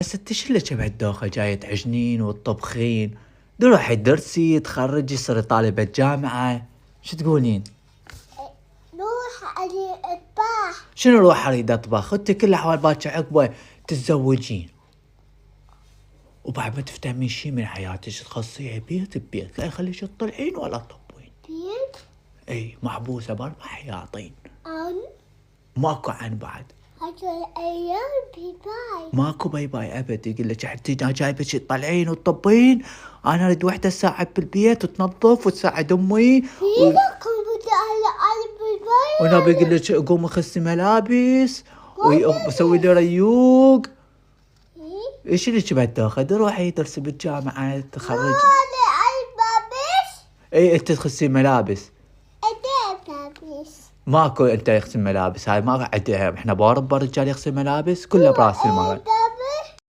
بس انت شلك بعد دوخة جاية تعجنين وتطبخين؟ روحي درسي تخرجي صري طالبة جامعة، شو تقولين؟ روح أريد أطبخ. شنو روح اريد اطبخ؟ انت كل الاحوال باكر عقبه تتزوجين وبعد ما تفتهمين شي من حياتك تخصيها بيت ببيت، لا يخليك تطلعين ولا تطبين. بيت؟ اي محبوسة ب4 حياطين. عن ماكو عن بعد، هذول الأيام باي. ماكو باي باي ابد. يقول لك حتى جايبك تطلعين وتطبين، انا اريد وحده تساعد بالبيت وتنظف وتساعد امي فينكم على باي. وانا بيقول لك قومي خسي ملابس وسوي لي ريوق. ايش اللي بعد تاخذ؟ روحي درسي بالجامعه تخرجي. هذا البابس. اي انت تخسي ملابس؟ أدي بابس. ماكو انت يغسل ملابس، هاي ما عندها. احنا باوروبا رجال يغسل ملابس كله براس المرأة.